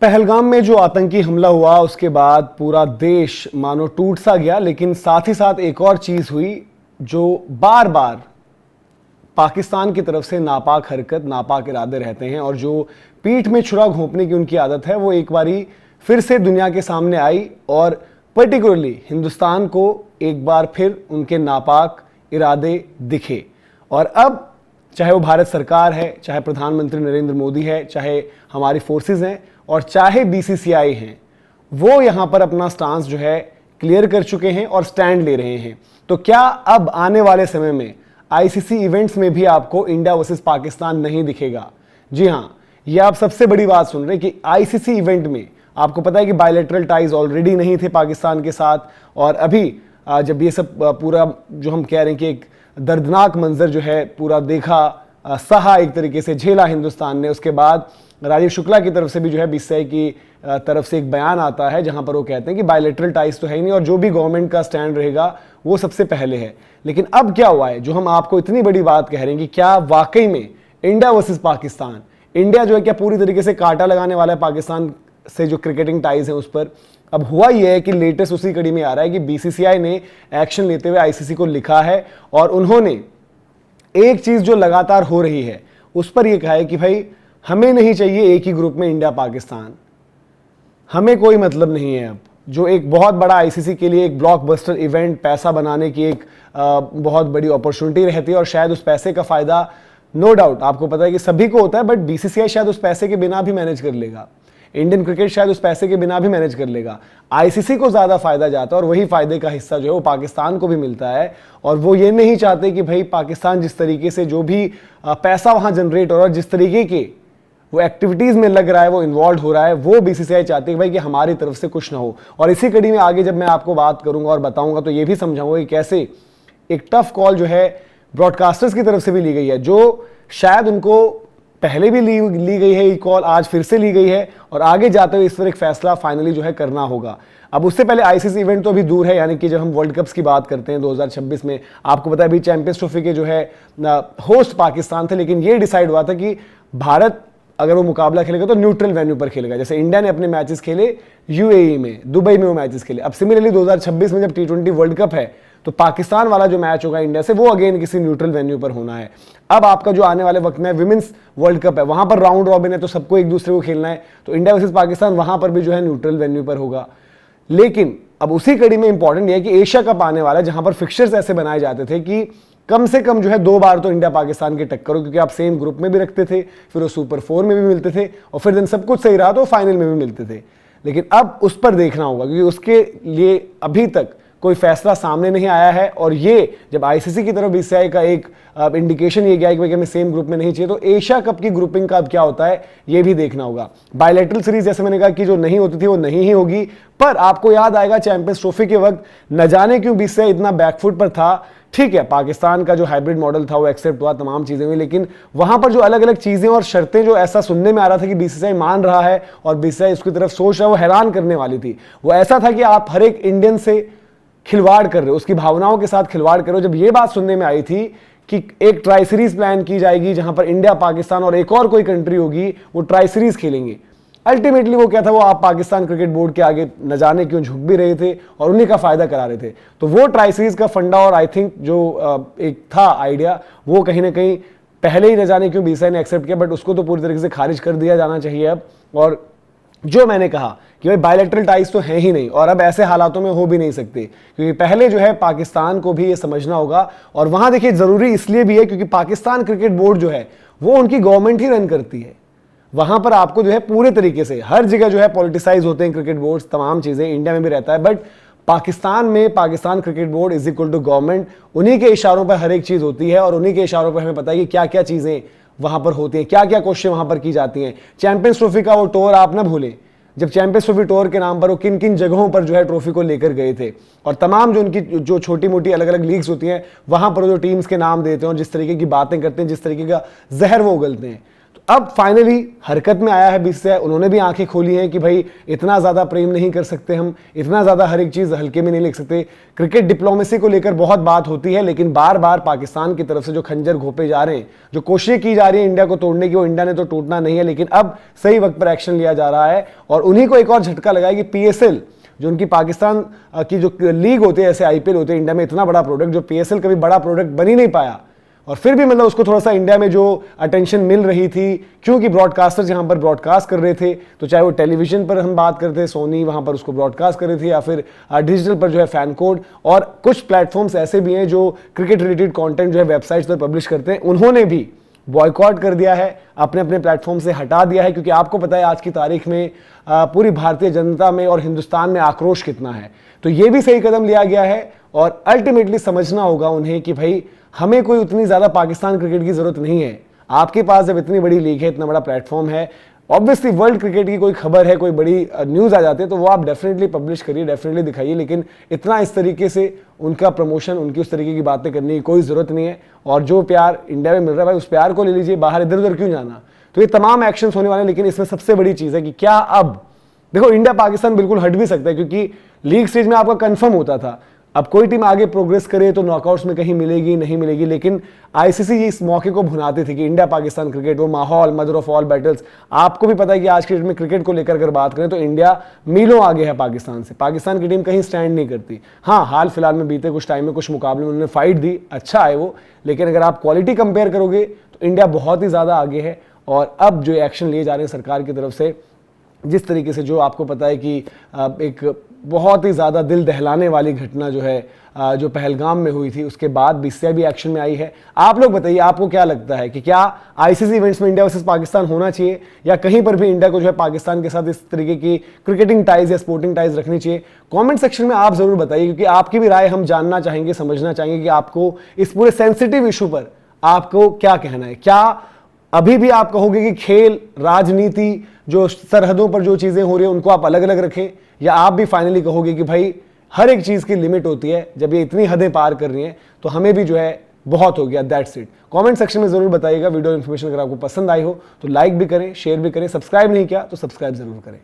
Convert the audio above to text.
पहलगाम में जो आतंकी हमला हुआ उसके बाद पूरा देश मानो टूट सा गया, लेकिन साथ ही साथ एक और चीज हुई जो बार बार पाकिस्तान की तरफ से नापाक हरकत, नापाक इरादे रहते हैं और जो पीठ में छुरा घोंपने की उनकी आदत है वो एक बारी फिर से दुनिया के सामने आई और पर्टिकुलरली हिंदुस्तान को एक बार फिर उनके नापाक इरादे दिखे। और अब चाहे वो भारत सरकार है, चाहे प्रधानमंत्री नरेंद्र मोदी है, चाहे हमारी फोर्सेस हैं और चाहे बीसीसीआई हैं, वो यहां पर अपना स्टांस जो है क्लियर कर चुके हैं और स्टैंड ले रहे हैं। तो क्या अब आने वाले समय में आईसीसी इवेंट्स में भी आपको इंडिया वर्सेस पाकिस्तान नहीं दिखेगा? जी हां, ये आप सबसे बड़ी बात सुन रहे हैं कि आईसीसी इवेंट में आपको पता है कि बायलैटरल टाइज ऑलरेडी नहीं थे पाकिस्तान के साथ, और अभी जब ये सब पूरा जो हम कह रहे हैं कि एक दर्दनाक मंजर जो है पूरा देखा, सहा, एक तरीके से झेला हिंदुस्तान ने, उसके बाद राजीव शुक्ला की तरफ से भी जो है बीसीसीआई की तरफ से एक बयान आता है जहां पर वो कहते हैं कि बायलैटरल टाइज तो है ही नहीं और जो भी गवर्नमेंट का स्टैंड रहेगा वो सबसे पहले है। लेकिन अब क्या हुआ है जो हम आपको इतनी बड़ी बात कह रहे हैं कि क्या वाकई में इंडिया वर्सेस पाकिस्तान, इंडिया जो है क्या पूरी तरीके से कांटा लगाने वाला है पाकिस्तान से जो क्रिकेटिंग टाइज है उस पर? अब हुआ यह है कि लेटेस्ट उसी कड़ी में आ रहा है कि बीसीसीआई ने एक्शन लेते हुए आईसीसी को लिखा है और उन्होंने एक चीज जो लगातार हो रही है उस पर यह कहा है कि भाई हमें नहीं चाहिए एक ही ग्रुप में इंडिया पाकिस्तान, हमें कोई मतलब नहीं है। अब जो एक बहुत बड़ा आईसीसी के लिए एक ब्लॉकबस्टर इवेंट, पैसा बनाने की एक बहुत बड़ी अपॉर्चुनिटी रहती है और शायद उस पैसे का फायदा नो डाउट आपको पता है कि सभी को होता है, बट बीसीसीआई शायद उस पैसे के बिना भी मैनेज कर लेगा, इंडियन क्रिकेट शायद उस पैसे के बिना भी मैनेज कर लेगा। आईसीसी को ज्यादा फायदा जाता है और वही फायदे का हिस्सा जो है वो पाकिस्तान को भी मिलता है और वो ये नहीं चाहते कि भाई पाकिस्तान जिस तरीके से जो भी पैसा वहां जनरेट हो रहा है, जिस तरीके के वो एक्टिविटीज में लग रहा है, वो इन्वॉल्व हो रहा है, वो बीसीसीआई चाहती है भाई कि हमारी तरफ से कुछ ना हो। और इसी कड़ी में आगे जब मैं आपको बात करूंगा और बताऊंगा तो ये भी समझाऊंगा कि कैसे एक टफ कॉल जो है ब्रॉडकास्टर्स की तरफ से भी ली गई है, जो शायद उनको पहले भी ली गई है, ये कॉल आज फिर से ली गई है और आगे जाते हुए इस पर एक फैसला फाइनली जो है करना होगा। अब उससे पहले आईसीसी इवेंट तो अभी दूर है, यानी कि जब हम वर्ल्ड कप्स की बात करते हैं 2026 में, आपको पता है अभी चैंपियंस ट्रॉफी के जो है होस्ट पाकिस्तान थे, लेकिन ये डिसाइड हुआ था कि भारत अगर वो मुकाबला खेलेगा तो न्यूट्रल वेन्यू पर खेलेगा। जैसे इंडिया ने अपने मैचेस खेले यूएई में, दुबई में वो मैचेस खेले। अब सिमिलरली 2026 में जब टी20 वर्ल्ड कप है तो पाकिस्तान वाला जो मैच होगा इंडिया से वो अगेन किसी न्यूट्रल वेन्यू पर होना है। अब आपका जो आने वाले वक्त में विमेंस वर्ल्ड कप है वहां पर राउंड रॉबिन है तो सबको एक दूसरे को खेलना है, तो इंडिया वर्सेस पाकिस्तान वहां पर भी जो है न्यूट्रल वेन्यू पर होगा। लेकिन अब उसी कड़ी में इंपॉर्टेंट यह है कि एशिया कप आने वाला है जहां पर फिक्सचर्स ऐसे बनाए जाते थे कि कम से कम जो है 2 बार तो इंडिया पाकिस्तान की टक्कर हो, क्योंकि आप सेम ग्रुप में भी रखते थे, फिर वो सुपर 4 में भी मिलते थे और फिर दिन सब कुछ सही रहा तो फाइनल में भी मिलते थे। लेकिन अब उस पर देखना होगा क्योंकि उसके लिए अभी तक कोई फैसला सामने नहीं आया है और ये जब आईसीसी की तरफ बीसीसीआई का एक इंडिकेशन ये गया है कि भाई हमें सेम ग्रुप में नहीं चाहिए, तो एशिया कप की ग्रुपिंग का अब क्या होता है ये भी देखना होगा। बायलैटरल सीरीज जैसे मैंने कहा कि जो नहीं होती थी वो नहीं ही होगी, पर आपको याद आएगा चैंपियंस ट्रॉफी के वक्त न जाने क्यों बीसीसीआई इतना बैकफुट पर था। ठीक है, पाकिस्तान का जो हाइब्रिड मॉडल था वो एक्सेप्ट हुआ, तमाम चीजें हुई, लेकिन वहां पर जो अलग अलग चीजें और शर्तें जो ऐसा सुनने में आ रहा था कि बीसीसीआई मान रहा है और बीसीसीआई उसकी तरफ सोच रहा है, वो हैरान करने वाली थी। वो ऐसा था कि आप हर एक इंडियन से खिलवाड़ कर रहे हो, उसकी भावनाओं के साथ खिलवाड़ कर रहे हो। जब ये बात सुनने में आई थी कि एक ट्राई सीरीज प्लान की जाएगी जहां पर इंडिया, पाकिस्तान और एक और कोई कंट्री होगी, वो ट्राई सीरीज खेलेंगे, अल्टीमेटली वो क्या था, वो आप पाकिस्तान क्रिकेट बोर्ड के आगे न जाने क्यों झुक भी रहे थे और उन्हीं का फायदा करा रहे थे। तो वो ट्राई सीरीज का फंडा और आई थिंक जो एक था आइडिया, वो कहीं ना कहीं पहले ही न जाने क्यों बीसीसीआई ने एक्सेप्ट किया, बट उसको तो पूरी तरीके से खारिज कर दिया जाना चाहिए अब। और जो मैंने कहा कि भाई बायलैटरल टाइज तो है ही नहीं और अब ऐसे हालातों में हो भी नहीं सकते, क्योंकि पहले जो है पाकिस्तान को भी ये समझना होगा। और वहां देखिए जरूरी इसलिए भी है क्योंकि पाकिस्तान क्रिकेट बोर्ड जो है वो उनकी गवर्नमेंट ही रन करती है। वहां पर आपको जो है पूरे तरीके से हर जगह जो है पॉलिटिसाइज होते हैं क्रिकेट बोर्ड, तमाम चीजें इंडिया में भी रहता है, बट पाकिस्तान में Pakistan cricket board is equal to government. उन्हीं के इशारों पर हर एक चीज होती है और उन्हीं के इशारों पर हमें पता है कि क्या क्या चीजें वहां पर होती हैं, क्या क्या क्वेश्चन वहां पर की जाती हैं। चैंपियंस ट्रॉफी का वो टूर आप ना भूलें, जब चैंपियंस ट्रॉफी टूर के नाम पर वो किन किन जगहों पर जो है ट्रॉफी को लेकर गए थे और तमाम जो उनकी जो छोटी मोटी अलग अलग लीग्स होती हैं वहां पर जो टीम्स के नाम देते हैं और जिस तरीके की बातें करते हैं, जिस तरीके का जहर वो उगलते हैं, तो अब फाइनली हरकत में आया है बीसीसीआई। उन्होंने भी आंखें खोली हैं कि भाई इतना ज़्यादा प्रेम नहीं कर सकते हम, इतना ज़्यादा हर एक चीज़ हल्के में नहीं ले सकते। क्रिकेट डिप्लोमेसी को लेकर बहुत बात होती है, लेकिन बार बार पाकिस्तान की तरफ से जो खंजर घोंपे जा रहे हैं, जो कोशिशें की जा रही है इंडिया को तोड़ने की, वो इंडिया ने तो टूटना नहीं है, लेकिन अब सही वक्त पर एक्शन लिया जा रहा है। और उन्हीं को एक और झटका लगा है कि PSL जो उनकी पाकिस्तान की जो लीग होते हैं, ऐसे IPL होते हैं, इंडिया में इतना बड़ा प्रोडक्ट, जो PSL कभी बड़ा प्रोडक्ट बन ही नहीं पाया, और फिर भी मतलब उसको थोड़ा सा इंडिया में जो अटेंशन मिल रही थी, क्योंकि ब्रॉडकास्टर्स यहाँ पर ब्रॉडकास्ट कर रहे थे, तो चाहे वो टेलीविजन पर हम बात करते हैं, सोनी वहाँ पर उसको ब्रॉडकास्ट कर रही थी, या फिर डिजिटल पर जो है फैन कोड, और कुछ प्लेटफॉर्म्स ऐसे भी हैं जो क्रिकेट रिलेटेड कंटेंट जो है वेबसाइट्स पर पब्लिश करते हैं, उन्होंने भी बॉयकॉट कर दिया है, अपने अपने प्लेटफॉर्म से हटा दिया है, क्योंकि आपको पता है आज की तारीख में पूरी भारतीय जनता में और हिंदुस्तान में आक्रोश कितना है। तो ये भी सही कदम लिया गया है, और अल्टीमेटली समझना होगा उन्हें कि भाई हमें कोई उतनी ज़्यादा पाकिस्तान क्रिकेट की ज़रूरत नहीं है। आपके पास जब इतनी बड़ी लीग है, इतना बड़ा प्लेटफॉर्म है, ऑब्वियसली वर्ल्ड क्रिकेट की कोई खबर है, कोई बड़ी न्यूज़ आ जाती है, तो वो आप डेफिनेटली पब्लिश करिए, डेफिनेटली दिखाइए, लेकिन इतना इस तरीके से उनका प्रमोशन, उनकी उस तरीके की बातें करने की कोई ज़रूरत नहीं है। और जो प्यार इंडिया में मिल रहा है भाई, उस प्यार को ले लीजिए, बाहर इधर उधर क्यों जाना। तो ये तमाम एक्शंस होने वाले हैं, लेकिन इसमें सबसे बड़ी चीज़ है कि क्या अब देखो इंडिया पाकिस्तान बिल्कुल हट भी सकता है, क्योंकि लीग स्टेज में आपका कंफर्म होता था। अब कोई टीम आगे प्रोग्रेस करे तो नॉकआउट्स में कहीं मिलेगी नहीं मिलेगी, लेकिन ICC इस मौके को भुनाती थी कि इंडिया पाकिस्तान क्रिकेट, वो माहौल, मदर ऑफ ऑल बैटल्स। आपको भी पता है कि आज के डेट में क्रिकेट को लेकर अगर बात करें तो इंडिया मीलों आगे है पाकिस्तान से। पाकिस्तान की टीम कहीं स्टैंड नहीं करती। हाँ, हाल फिलहाल में बीते कुछ टाइम में कुछ मुकाबले में उन्होंने फाइट दी, अच्छा है वो, लेकिन अगर आप क्वालिटी कंपेयर करोगे तो इंडिया बहुत ही ज़्यादा आगे है। और अब जो एक्शन लिए जा रहे हैं सरकार की तरफ से, जिस तरीके से, जो आपको पता है कि एक बहुत ही ज़्यादा दिल दहलाने वाली घटना जो है जो पहलगाम में हुई थी, उसके बाद BCCI भी एक्शन में आई है। आप लोग बताइए, आपको क्या लगता है कि क्या ICC इवेंट्स में इंडिया वर्सेस पाकिस्तान होना चाहिए, या कहीं पर भी इंडिया को जो है पाकिस्तान के साथ इस तरीके की क्रिकेटिंग टाइज या स्पोर्टिंग टाइज रखनी चाहिए? कमेंट सेक्शन में आप ज़रूर बताइए, क्योंकि आपकी भी राय हम जानना चाहेंगे, समझना चाहेंगे कि आपको इस पूरे सेंसिटिव इशू पर आपको क्या कहना है। क्या अभी भी आप कहोगे कि खेल, राजनीति, जो सरहदों पर जो चीज़ें हो रही हैं उनको आप अलग अलग रखें, या आप भी फाइनली कहोगे कि भाई हर एक चीज़ की लिमिट होती है, जब ये इतनी हदें पार कर रही हैं तो हमें भी जो है बहुत हो गया, दैट्स इट। कमेंट सेक्शन में ज़रूर बताइएगा। वीडियो इन्फॉर्मेशन अगर आपको पसंद आई हो तो लाइक भी करें, शेयर भी करें, सब्सक्राइब नहीं किया तो सब्सक्राइब ज़रूर करें।